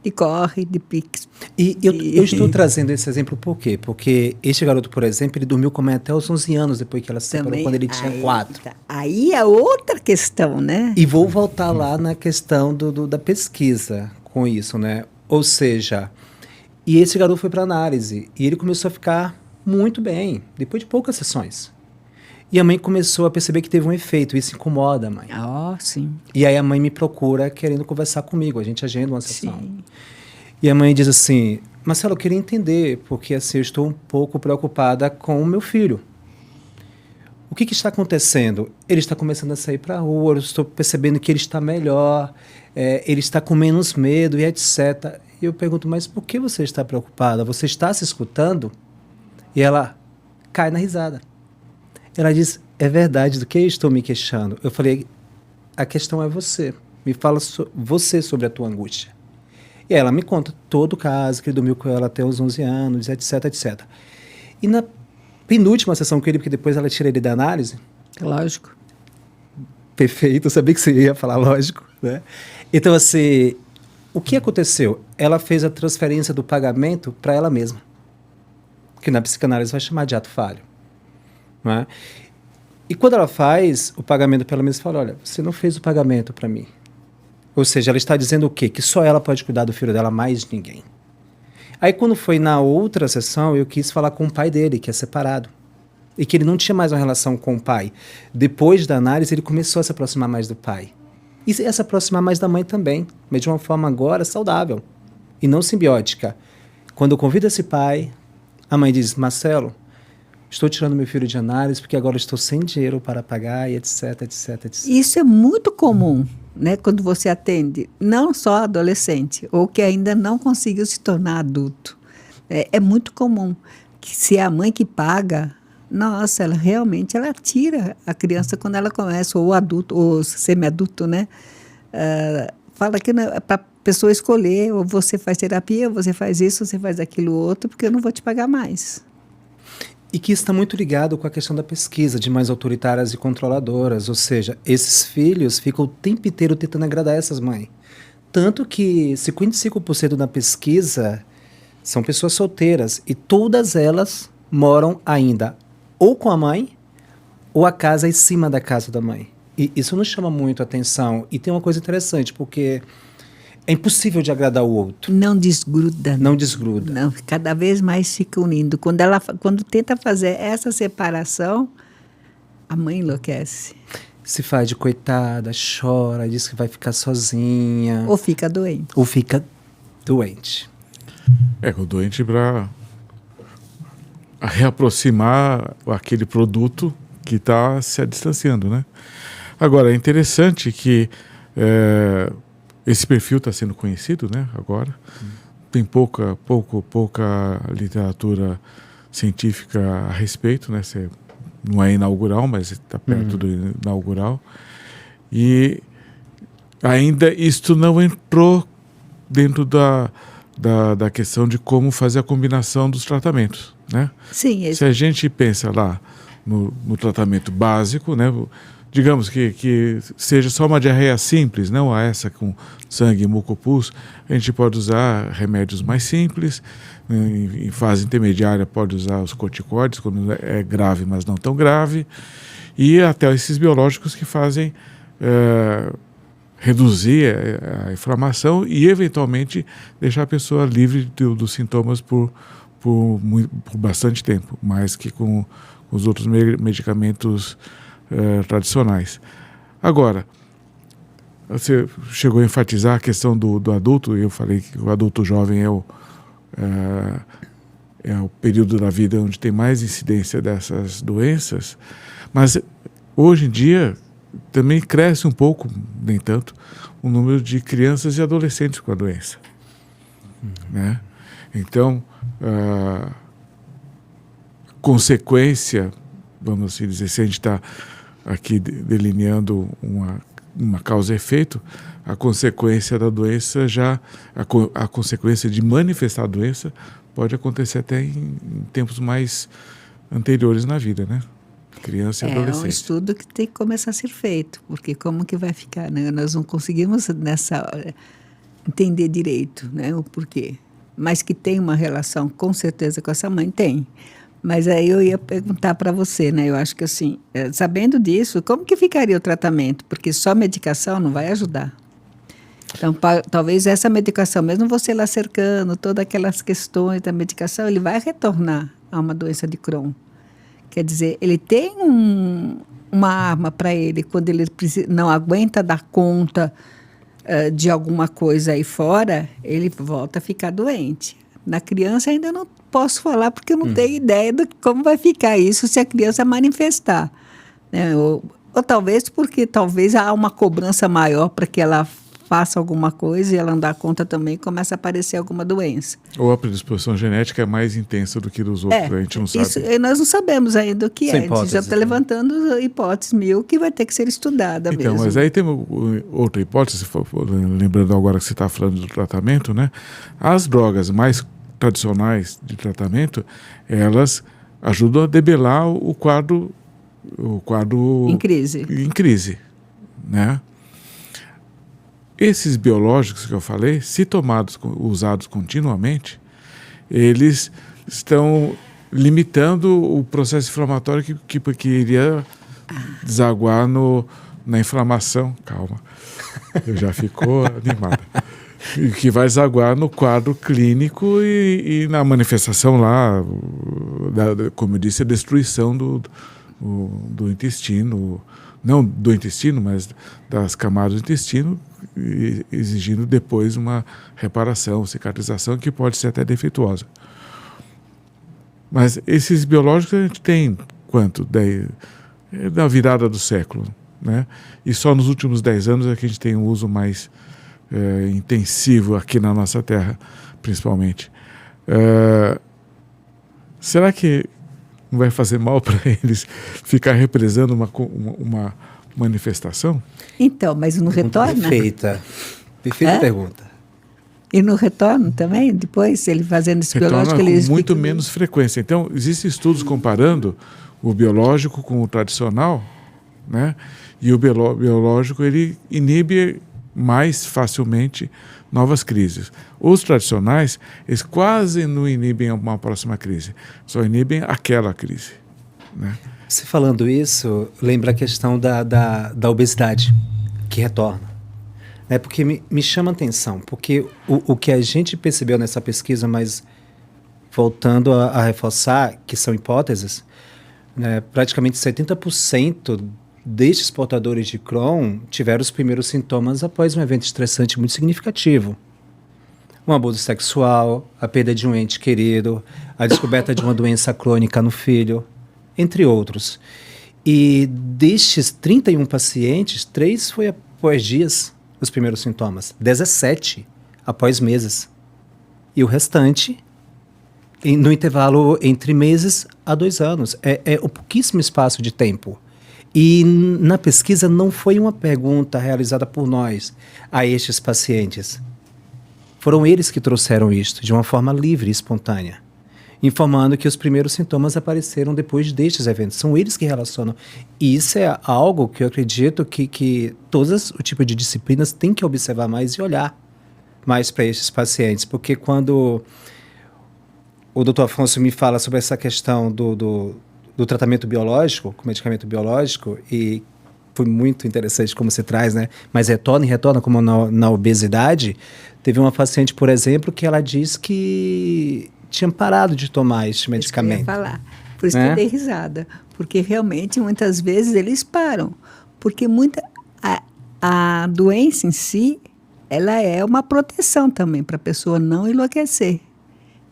De corre, de pique. E eu estou trazendo esse exemplo por quê? Porque este garoto, por exemplo, ele dormiu com a mãe até os 11 anos, depois que ela se separou, quando ele tinha 4. Tá. Aí é outra questão, né? E vou voltar lá na questão da pesquisa com isso, né? Ou seja, e esse garoto foi para análise, e ele começou a ficar muito bem, depois de poucas sessões. E a mãe começou a perceber que teve um efeito, isso incomoda a mãe. Sim. E aí a mãe me procura querendo conversar comigo, a gente agenda uma sessão. Sim. E a mãe diz assim, Marcelo, eu queria entender, porque assim, eu estou um pouco preocupada com o meu filho. O que está acontecendo? Ele está começando a sair para a rua, eu estou percebendo que ele está melhor, ele está com menos medo e etc. E eu pergunto, mas por que você está preocupada? Você está se escutando? E ela cai na risada. Ela diz, é verdade, do que eu estou me queixando? Eu falei, a questão é você. Me fala você sobre a tua angústia. E ela me conta todo o caso, que ele dormiu com ela até os 11 anos, etc, etc. E na penúltima sessão com ele, porque depois ela tira ele da análise. Lógico. Perfeito, eu sabia que você ia falar lógico, né? Então, assim, o que aconteceu? Ela fez a transferência do pagamento para ela mesma. Que na psicanálise vai chamar de ato falho. Não é? E quando ela faz o pagamento para ela mesma, fala, olha, você não fez o pagamento para mim. Ou seja, ela está dizendo o quê? Que só ela pode cuidar do filho dela, mais ninguém. Aí quando foi na outra sessão, eu quis falar com o pai dele, que é separado. E que ele não tinha mais uma relação com o pai. Depois da análise, ele começou a se aproximar mais do pai. E a se aproximar mais da mãe também, mas de uma forma agora saudável. E não simbiótica. Quando eu convido esse pai, a mãe diz, Marcelo, estou tirando meu filho de análise porque agora estou sem dinheiro para pagar e etc, etc, etc. Isso é muito comum, né, quando você atende não só adolescente, ou que ainda não conseguiu se tornar adulto. É muito comum que se é a mãe que paga, nossa, ela realmente tira a criança quando ela começa, ou adulto, ou semi-adulto, né? Fala que é para a pessoa escolher, ou você faz terapia, ou você faz isso, ou você faz aquilo outro, porque eu não vou te pagar mais. E que está muito ligado com a questão da pesquisa, de mães autoritárias e controladoras, ou seja, esses filhos ficam o tempo inteiro tentando agradar essas mães. Tanto que 55% da pesquisa são pessoas solteiras e todas elas moram ainda ou com a mãe ou a casa em cima da casa da mãe. E isso nos chama muito a atenção. E tem uma coisa interessante, porque é impossível de agradar o outro. Não desgruda. Não desgruda. Não, cada vez mais fica unindo. Quando tenta fazer essa separação, a mãe enlouquece. Se faz de coitada, chora, diz que vai ficar sozinha. Ou fica doente. Ou fica doente. O doente para reaproximar aquele produto que está se distanciando, né? Agora, é interessante que esse perfil está sendo conhecido, né? Agora tem pouca literatura científica a respeito, né? Não é inaugural, mas está perto do inaugural. E ainda isto não entrou dentro da questão de como fazer a combinação dos tratamentos, né? Sim. Se a gente pensa lá no tratamento básico, né? Digamos que seja só uma diarreia simples, não essa com sangue e mucopus, a gente pode usar remédios mais simples. Em fase intermediária pode usar os corticoides, quando é grave, mas não tão grave. E até esses biológicos que fazem reduzir a inflamação e, eventualmente, deixar a pessoa livre dos sintomas por bastante tempo, mais que com os outros medicamentos tradicionais. Agora, você chegou a enfatizar a questão do adulto, e eu falei que o adulto jovem é o período da vida onde tem mais incidência dessas doenças, mas hoje em dia também cresce um pouco, nem tanto, o número de crianças e adolescentes com a doença. Né? Então, consequência, vamos assim dizer, se a gente está aqui delineando uma causa e efeito, a consequência da doença a consequência de manifestar a doença pode acontecer até em tempos mais anteriores na vida, né? Criança e adolescente. É um estudo que tem que começar a ser feito, porque como que vai ficar, né? Nós não conseguimos nessa hora entender direito, né, o porquê. Mas que tem uma relação, com certeza, com essa mãe, tem. Mas aí eu ia perguntar para você, né? Eu acho que assim, sabendo disso, como que ficaria o tratamento? Porque só medicação não vai ajudar. Então, talvez essa medicação, mesmo você lá cercando todas aquelas questões da medicação, ele vai retornar a uma doença de Crohn. Quer dizer, ele tem uma arma para ele, quando ele não aguenta dar conta de alguma coisa aí fora, ele volta a ficar doente. Na criança ainda não posso falar, porque eu não tenho ideia de como vai ficar isso se a criança manifestar. Né? Ou talvez porque há uma cobrança maior para que ela faça alguma coisa e ela não dá conta também, começa a aparecer alguma doença. Ou a predisposição genética é mais intensa do que dos outros, a gente não sabe. Isso, nós não sabemos ainda o que é. A gente já está levantando hipóteses mil que vai ter que ser estudada mesmo. Então, mas aí tem outra hipótese, lembrando agora que você está falando do tratamento, né? As drogas mais tradicionais de tratamento, elas ajudam a debelar o quadro em crise, né? Esses biológicos que eu falei, se usados continuamente, eles estão limitando o processo inflamatório que iria desaguar na inflamação. Calma, eu já ficou animada. Que vai desaguar no quadro clínico e na manifestação lá, como eu disse, a destruição do intestino, não do intestino, mas das camadas do intestino, exigindo depois uma reparação, cicatrização, que pode ser até defeituosa. Mas esses biológicos a gente tem quanto? Da virada do século. né? E só nos últimos 10 anos é que a gente tem um uso mais intensivo aqui na nossa terra, principalmente. Será que não vai fazer mal para eles ficar represando uma manifestação? Então, mas não retorna? Perfeita pergunta. E no retorno também, depois, ele fazendo esse biológico... Retorna com muito menos frequência. Então, existem estudos comparando o biológico com o tradicional, né? E o biológico, ele inibe mais facilmente novas crises. Os tradicionais, eles quase não inibem uma próxima crise, só inibem aquela crise, né? Você falando isso, lembra a questão da obesidade, que retorna. Porque me chama a atenção, porque o que a gente percebeu nessa pesquisa, mas voltando a reforçar, que são hipóteses, né, praticamente 70% destes portadores de Crohn tiveram os primeiros sintomas após um evento estressante muito significativo. Um abuso sexual, a perda de um ente querido, a descoberta de uma doença crônica no filho, entre outros. E destes 31 pacientes, 3 foi após dias os primeiros sintomas, 17 após meses. E o restante, no intervalo entre meses a 2 anos. É um pouquíssimo espaço de tempo. E na pesquisa não foi uma pergunta realizada por nós a estes pacientes. Foram eles que trouxeram isto de uma forma livre e espontânea, informando que os primeiros sintomas apareceram depois destes eventos. São eles que relacionam. E isso é algo que eu acredito que todos os tipos de disciplinas têm que observar mais e olhar mais para estes pacientes. Porque quando o Dr. Afonso me fala sobre essa questão do tratamento biológico, com medicamento biológico, e foi muito interessante como você traz, né? Mas retorna como na obesidade. Teve uma paciente, por exemplo, que ela diz que tinha parado de tomar este medicamento. Isso que eu ia falar. Por isso que eu dei risada. Porque realmente, muitas vezes, eles param. Porque a doença em si, ela é uma proteção também para a pessoa não enlouquecer.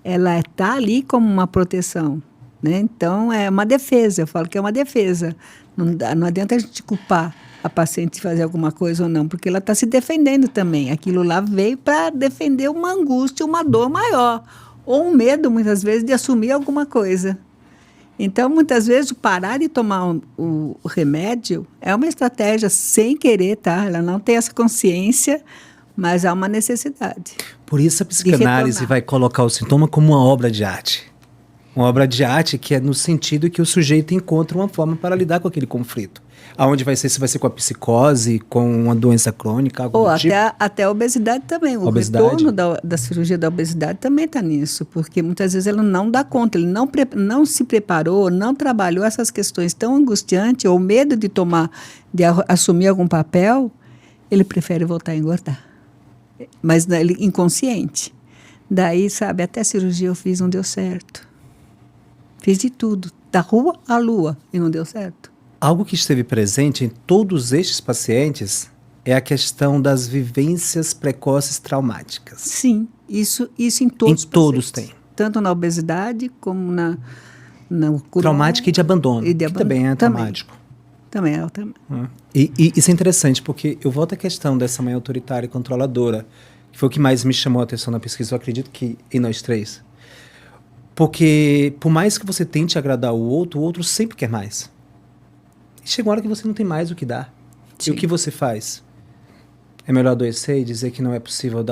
Ela está ali como uma proteção, né? Então, é uma defesa. Eu falo que é uma defesa. Não adianta a gente culpar a paciente de fazer alguma coisa ou não, porque ela está se defendendo também. Aquilo lá veio para defender uma angústia, uma dor maior, ou um medo, muitas vezes, de assumir alguma coisa. Então, muitas vezes, parar de tomar o remédio é uma estratégia sem querer, tá? Ela não tem essa consciência, mas há uma necessidade. Por isso a psicanálise vai colocar o sintoma como uma obra de arte. Uma obra de arte que é no sentido que o sujeito encontra uma forma para lidar com aquele conflito. Aonde vai ser? Se vai ser com a psicose, com uma doença crônica, algo ou do tipo? até a obesidade também. O retorno da cirurgia da obesidade também está nisso, porque muitas vezes ela não dá conta, ele não se preparou, não trabalhou essas questões tão angustiantes, ou medo de assumir algum papel, ele prefere voltar a engordar. Mas ele inconsciente. Daí, sabe, até cirurgia eu fiz, não deu certo. Fiz de tudo, da rua à lua, e não deu certo. Algo que esteve presente em todos estes pacientes é a questão das vivências precoces traumáticas. Sim, isso em todos. Em todos tem. Tanto na obesidade como na traumática e de abandono, que também é traumático. Também é traumático. E isso é interessante, porque eu volto à questão dessa mãe autoritária e controladora, que foi o que mais me chamou a atenção na pesquisa, eu acredito que em nós três. Porque, por mais que você tente agradar o outro sempre quer mais. E chega uma hora que você não tem mais o que dar. Sim. E o que você faz? É melhor adoecer e dizer que não é possível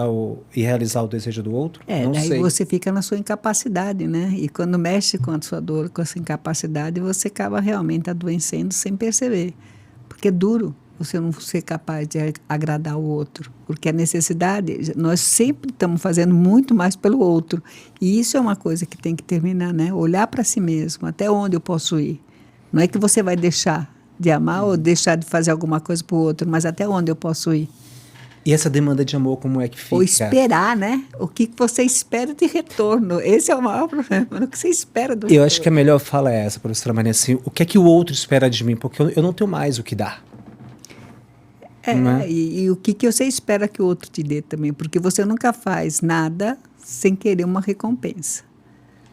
e realizar o desejo do outro? Não daí sei. Você fica na sua incapacidade, né? E quando mexe com a sua dor, com essa incapacidade, você acaba realmente adoecendo sem perceber. Porque é duro você não ser capaz de agradar o outro. Porque a necessidade, nós sempre estamos fazendo muito mais pelo outro. E isso é uma coisa que tem que terminar, né? Olhar para si mesmo, até onde eu posso ir. Não é que você vai deixar de amar ou deixar de fazer alguma coisa para o outro, mas até onde eu posso ir. E essa demanda de amor, como é que fica? Ou esperar, né? O que você espera de retorno. Esse é o maior problema. O que você espera do retorno. Eu acho que a melhor fala é essa, professora Maria. Assim, o que é que o outro espera de mim? Porque eu não tenho mais o que dar. E o que você espera que o outro te dê também. Porque você nunca faz nada sem querer uma recompensa.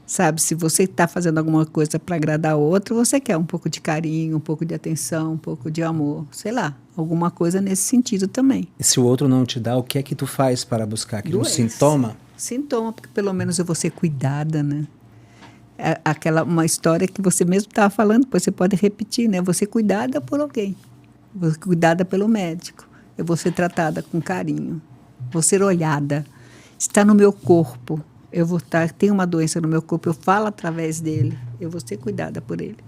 Sabe, se você está fazendo alguma coisa para agradar o outro, você quer um pouco de carinho, um pouco de atenção, um pouco de amor, sei lá, alguma coisa nesse sentido também. E se o outro não te dá, o que é que tu faz para buscar? Aquele um sintoma? Sintoma, porque pelo menos eu vou ser cuidada, né? Uma história que você mesmo estava falando, depois você pode repetir, né? Você cuidada por alguém, você cuidada pelo médico, eu vou ser tratada com carinho, vou ser olhada, está no meu corpo. Eu vou estar, tem uma doença no meu corpo, eu falo através dele, eu vou ser cuidada por ele.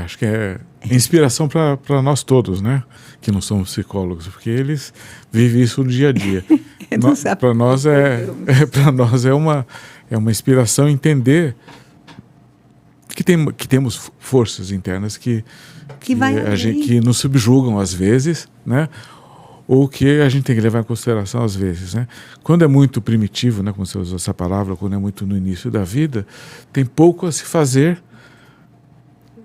Acho que é inspiração para nós todos, né? Que não somos psicólogos, porque eles vivem isso no dia a dia. Para nós é uma inspiração entender que temos forças internas que nos subjugam às vezes, né? Ou que a gente tem que levar em consideração às vezes, né? Quando é muito primitivo, né, como você usou essa palavra, quando é muito no início da vida, tem pouco a se fazer,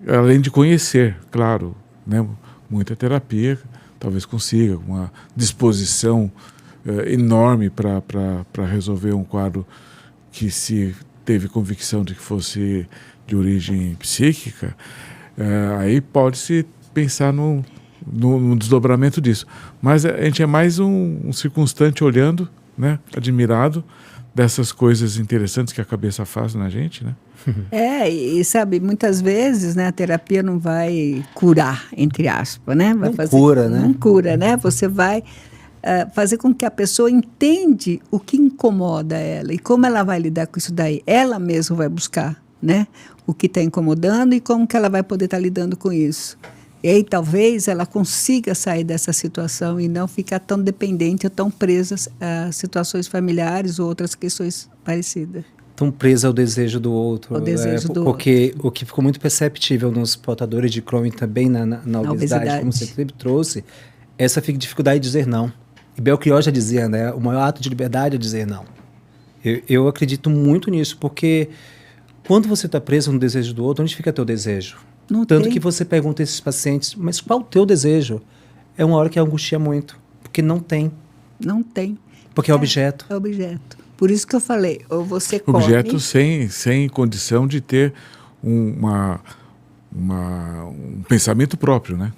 além de conhecer, claro, né? Muita terapia, talvez consiga, uma disposição enorme para resolver um quadro que se teve convicção de que fosse de origem psíquica, aí pode-se pensar no desdobramento disso. Mas a gente é mais um circunstante olhando, né, admirado dessas coisas interessantes que a cabeça faz na gente, né? E sabe, muitas vezes, né, a terapia não vai curar, entre aspas, né? Não cura, né? Você vai fazer com que a pessoa entende o que incomoda ela e como ela vai lidar com isso daí. Ela mesma vai buscar, né, o que está incomodando e como que ela vai poder estar lidando com isso. E aí talvez ela consiga sair dessa situação e não ficar tão dependente ou tão presa a situações familiares ou outras questões parecidas. Tão presa ao desejo do outro. Porque o que ficou muito perceptível nos portadores de Crohn e também na obesidade, como você sempre trouxe, essa dificuldade de dizer não. E Belchior já dizia, né, o maior ato de liberdade é dizer não. Eu acredito muito nisso, porque quando você está preso no desejo do outro, onde fica teu desejo? Tanto que você pergunta a esses pacientes, mas qual o teu desejo? É uma hora que angustia muito, porque não tem. Não tem. Porque é objeto. É objeto. Por isso que eu falei, ou você come... Objeto sem condição de ter um pensamento próprio, né?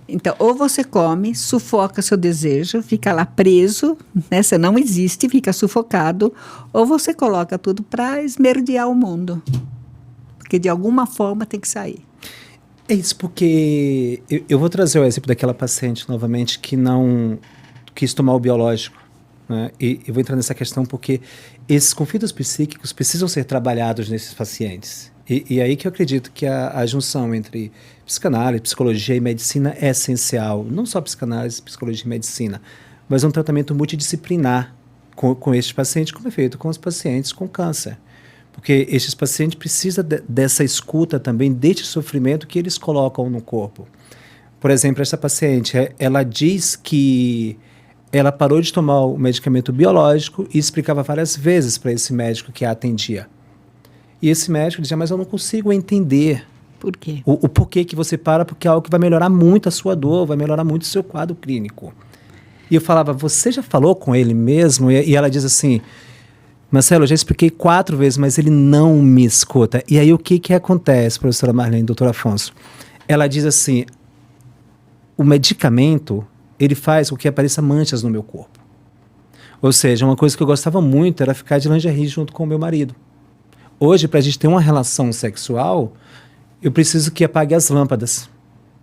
Então, ou você come, sufoca seu desejo, fica lá preso, né? Você não existe, fica sufocado, ou você coloca tudo para esmerdear o mundo. Porque de alguma forma tem que sair. É isso, porque eu vou trazer o exemplo daquela paciente novamente que não quis tomar o biológico, né? E eu vou entrar nessa questão porque esses conflitos psíquicos precisam ser trabalhados nesses pacientes. E aí que eu acredito que a junção entre psicanálise, psicologia e medicina é essencial. Não só psicanálise, psicologia e medicina, mas um tratamento multidisciplinar com estes pacientes, como é feito com os pacientes com câncer. Porque estes pacientes precisam dessa escuta também, deste sofrimento que eles colocam no corpo. Por exemplo, essa paciente, ela diz que ela parou de tomar o medicamento biológico e explicava várias vezes para esse médico que a atendia. E esse médico dizia, mas eu não consigo entender. Por quê? O porquê que você para, porque é algo que vai melhorar muito a sua dor, vai melhorar muito o seu quadro clínico. E eu falava, você já falou com ele mesmo? E ela diz assim, Marcelo, eu já expliquei 4 vezes, mas ele não me escuta. E aí o que acontece, professora Marlene, doutor Afonso? Ela diz assim, o medicamento, ele faz com que apareça manchas no meu corpo. Ou seja, uma coisa que eu gostava muito era ficar de lingerie junto com o meu marido. Hoje, para a gente ter uma relação sexual, eu preciso que apague as lâmpadas.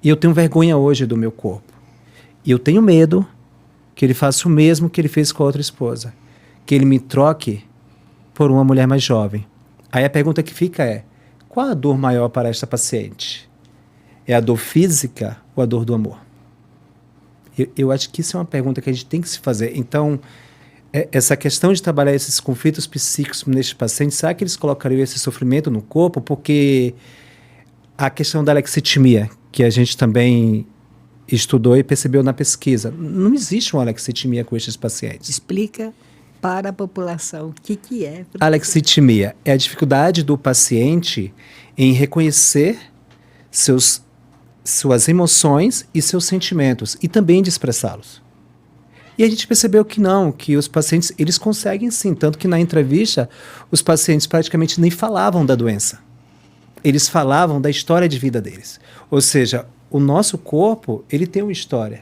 E eu tenho vergonha hoje do meu corpo. E eu tenho medo que ele faça o mesmo que ele fez com a outra esposa. Que ele me troque por uma mulher mais jovem. Aí a pergunta que fica é, qual a dor maior para esta paciente? É a dor física ou a dor do amor? Eu acho que isso é uma pergunta que a gente tem que se fazer. Então, essa questão de trabalhar esses conflitos psíquicos nestes pacientes, será que eles colocariam esse sofrimento no corpo? Porque a questão da alexitimia, que a gente também estudou e percebeu na pesquisa, não existe uma alexitimia com estes pacientes. Explica para a população o que é. Alexitimia é a dificuldade do paciente em reconhecer suas emoções e seus sentimentos e também de expressá-los. E a gente percebeu que não, que os pacientes, eles conseguem sim, tanto que na entrevista, os pacientes praticamente nem falavam da doença. Eles falavam da história de vida deles. Ou seja, o nosso corpo, ele tem uma história,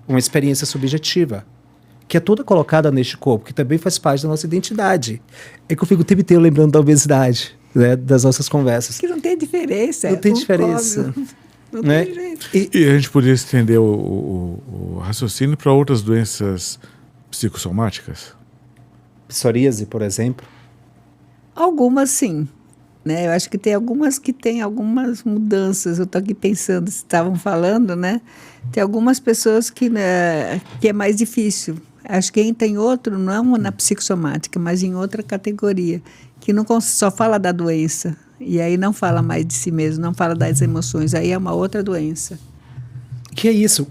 uma experiência subjetiva, que é toda colocada neste corpo, que também faz parte da nossa identidade. É que eu fico o tempo inteiro lembrando da obesidade, né, das nossas conversas. Que não tem diferença. Não tem diferença. Não Né? tem jeito. E a gente poderia estender o raciocínio para outras doenças psicossomáticas? Psoríase, por exemplo. Algumas sim. Né? Eu acho que tem algumas mudanças. Eu estou aqui pensando, se estavam falando, né? Tem algumas pessoas que é mais difícil. Acho que entra em outro, não na psicossomática, mas em outra categoria, que não só fala da doença. E aí não fala mais de si mesmo, não fala das emoções. Aí é uma outra doença. Que é isso?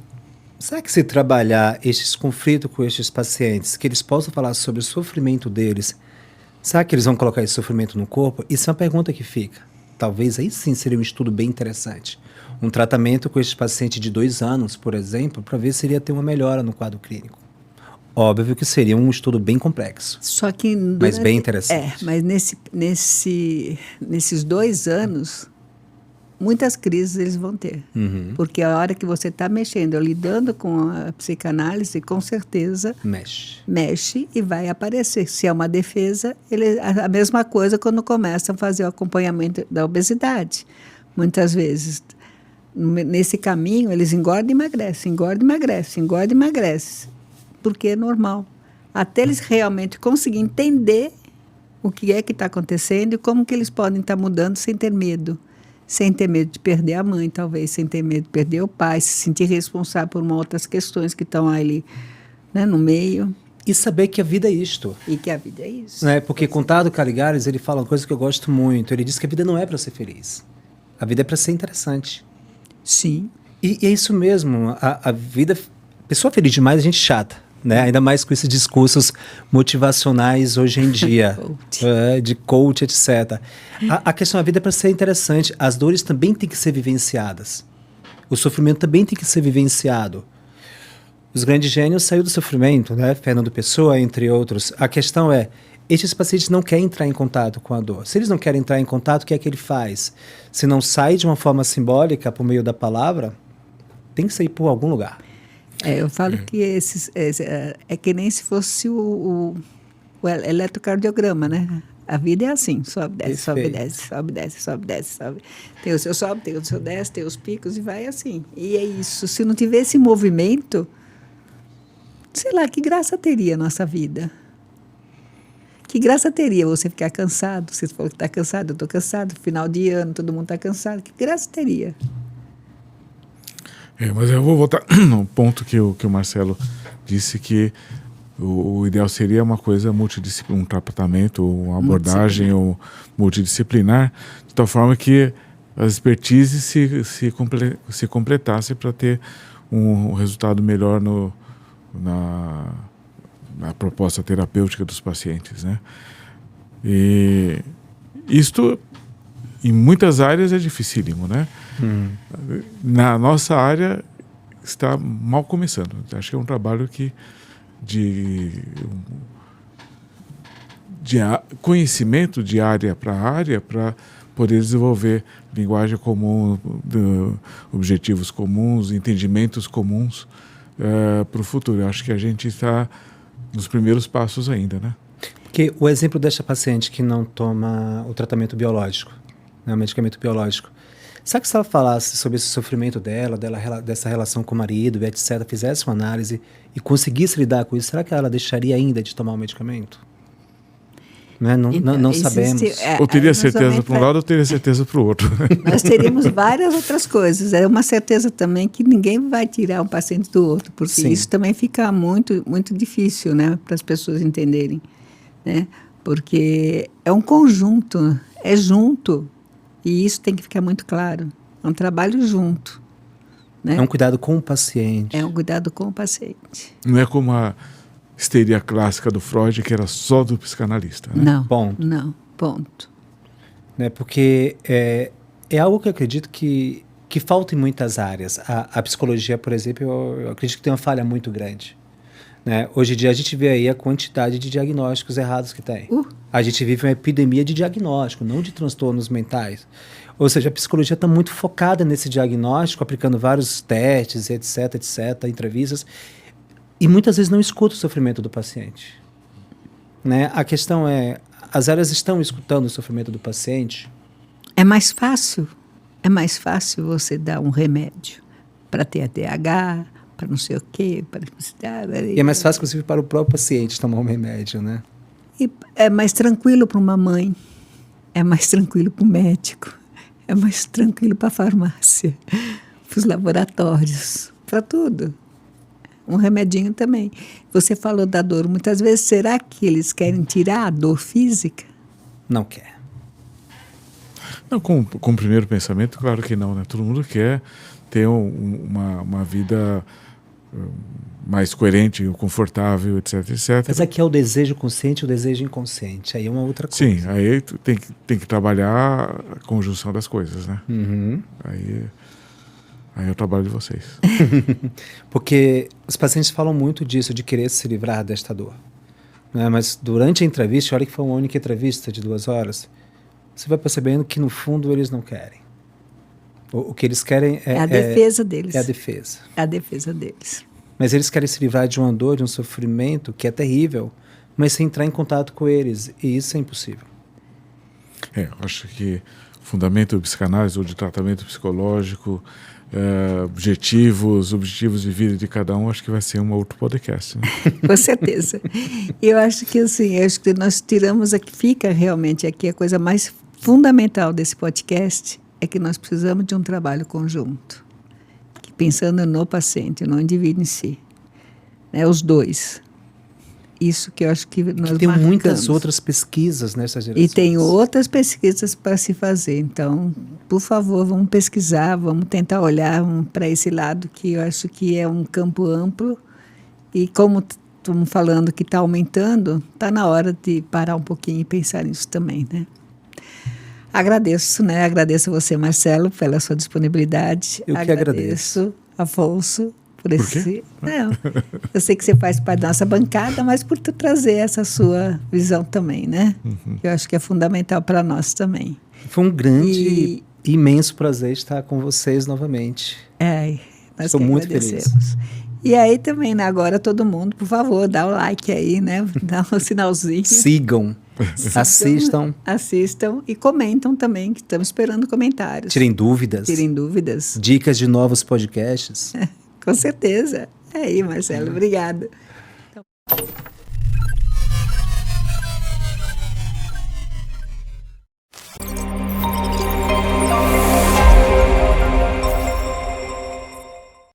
Será que se trabalhar estes conflitos com estes pacientes, que eles possam falar sobre o sofrimento deles, será que eles vão colocar esse sofrimento no corpo? Isso é uma pergunta que fica. Talvez aí sim seria um estudo bem interessante. Um tratamento com este paciente de 2 anos, por exemplo, para ver se iria ter uma melhora no quadro clínico. Óbvio que seria um estudo bem complexo. Só que mas bem interessante. Mas nesses 2 anos, muitas crises eles vão ter. Uhum. Porque a hora que você está mexendo, lidando com a psicanálise, com certeza mexe e vai aparecer. Se é uma defesa, a mesma coisa quando começam a fazer o acompanhamento da obesidade. Muitas vezes, nesse caminho, eles engordam e emagrecem, engordam e emagrecem, engordam e emagrecem. Porque é normal. Até eles realmente conseguirem entender o que é que está acontecendo e como que eles podem estar mudando sem ter medo. Sem ter medo de perder a mãe, talvez, sem ter medo de perder o pai, se sentir responsável por outras questões que estão ali, né, no meio. E saber que a vida é isto. E que a vida é isso. Né? Porque Conrado Caligares, ele fala uma coisa que eu gosto muito. Ele diz que a vida não é para ser feliz. A vida é para ser interessante. Sim. E é isso mesmo. A vida... Pessoa feliz demais, a gente chata. Né? Ainda mais com esses discursos motivacionais hoje em dia, de coach, etc. A questão da vida é para ser interessante. As dores também têm que ser vivenciadas. O sofrimento também tem que ser vivenciado. Os grandes gênios saíram do sofrimento, né? Fernando Pessoa, entre outros. A questão é, estes pacientes não querem entrar em contato com a dor. Se eles não querem entrar em contato, o que é que ele faz? Se não sai de uma forma simbólica, por meio da palavra, tem que sair por algum lugar. Eu falo que é que nem se fosse o eletrocardiograma, né? A vida é assim, sobe, desce, sobe, desce, sobe, desce, sobe, desce, sobe. Tem o seu sobe, tem o seu desce, tem os picos e vai assim. E é isso. Se não tiver esse movimento, sei lá, que graça teria a nossa vida? Que graça teria você ficar cansado? Você falou que está cansado, eu estou cansado. Final de ano, todo mundo está cansado. Que graça teria? Mas eu vou voltar no ponto que o Marcelo disse, que o ideal seria uma coisa multidisciplinar, um tratamento, uma abordagem multidisciplinar, de tal forma que as expertises se completassem para ter um resultado melhor na proposta terapêutica dos pacientes, né? E isto, em muitas áreas, é dificílimo, né? Na nossa área está mal começando. Acho que é um trabalho de conhecimento de área para poder desenvolver linguagem comum, objetivos comuns, entendimentos comuns para o futuro. Eu acho que a gente está nos primeiros passos ainda, né? Porque o exemplo desta paciente que não toma o tratamento biológico, né, o medicamento biológico, sabe que se ela falasse sobre esse sofrimento dela, dessa relação com o marido, etc., fizesse uma análise e conseguisse lidar com isso, será que ela deixaria ainda de tomar o medicamento? Né? Não sabemos. Ou teria certeza para um lado ou teria certeza para o outro. Nós teríamos várias outras coisas. É uma certeza também que ninguém vai tirar um paciente do outro, porque Sim. Isso também fica muito, muito difícil, né, para as pessoas entenderem. Né? Porque é um conjunto, é junto. E isso tem que ficar muito claro. É um trabalho junto. Né? É um cuidado com o paciente. É um cuidado com o paciente. Não é como a histeria clássica do Freud, que era só do psicanalista. Né? Não, Ponto. ponto. Né? Porque é algo que eu acredito que falta em muitas áreas. A psicologia, por exemplo, eu acredito que tem uma falha muito grande. Né? Hoje em dia a gente vê aí a quantidade de diagnósticos errados que tem. A gente vive uma epidemia de diagnóstico, não de transtornos mentais. Ou seja, a psicologia está muito focada nesse diagnóstico, aplicando vários testes, etc, entrevistas, e muitas vezes não escuta o sofrimento do paciente. Né? A questão é, as áreas estão escutando o sofrimento do paciente? É mais fácil você dar um remédio para TDAH, para não sei o quê, para... E é mais fácil, inclusive, para o próprio paciente tomar um remédio, né? E é mais tranquilo para uma mãe, é mais tranquilo para o médico, é mais tranquilo para a farmácia, para os laboratórios, para tudo. Um remedinho também. Você falou da dor. Muitas vezes, será que eles querem tirar a dor física? Não quer. Não, com o primeiro pensamento, claro que não, né? Todo mundo quer ter uma vida mais coerente, confortável, etc. Mas aqui é o desejo consciente e o desejo inconsciente. Aí é uma outra coisa. Sim, aí tem que trabalhar a conjunção das coisas, né? Uhum. Aí é o trabalho de vocês. Porque os pacientes falam muito disso, de querer se livrar desta dor. Né? Mas durante a entrevista, olha que foi uma única entrevista de 2 horas, você vai percebendo que no fundo eles não querem. O que eles querem é a defesa deles. É a defesa. É a defesa deles. Mas eles querem se livrar de uma dor, de um sofrimento que é terrível, mas sem entrar em contato com eles. E isso é impossível. Acho que o fundamento de psicanálise ou de tratamento psicológico, objetivos de vida de cada um, acho que vai ser um outro podcast. Né? Com certeza. Eu acho que assim, nós tiramos aqui, fica realmente aqui a coisa mais fundamental desse podcast, é que nós precisamos de um trabalho conjunto, que pensando no paciente, no indivíduo em si, né, os dois. Isso que eu acho que nós tem marcamos. Muitas outras pesquisas nessas direções. E tem outras pesquisas para se fazer. Então, por favor, vamos pesquisar, vamos tentar olhar para esse lado, que eu acho que é um campo amplo. E como estamos falando que está aumentando, está na hora de parar um pouquinho e pensar nisso também, né? Agradeço, né? Agradeço a você, Marcelo, pela sua disponibilidade. Eu que agradeço. Afonso, por esse... quê? Não, eu sei que você faz parte da nossa bancada, mas por tu trazer essa sua visão também, né? Uhum. Eu acho que é fundamental para nós também. Foi um grande, imenso prazer estar com vocês novamente. Nós Estou muito feliz. E aí também, né, agora todo mundo, por favor, dá o like aí, né? Dá um sinalzinho. Sigam, assistam e comentam também, que estamos esperando comentários. Tirem dúvidas. Dicas de novos podcasts. Com certeza. É aí, Marcelo. Obrigada. Então...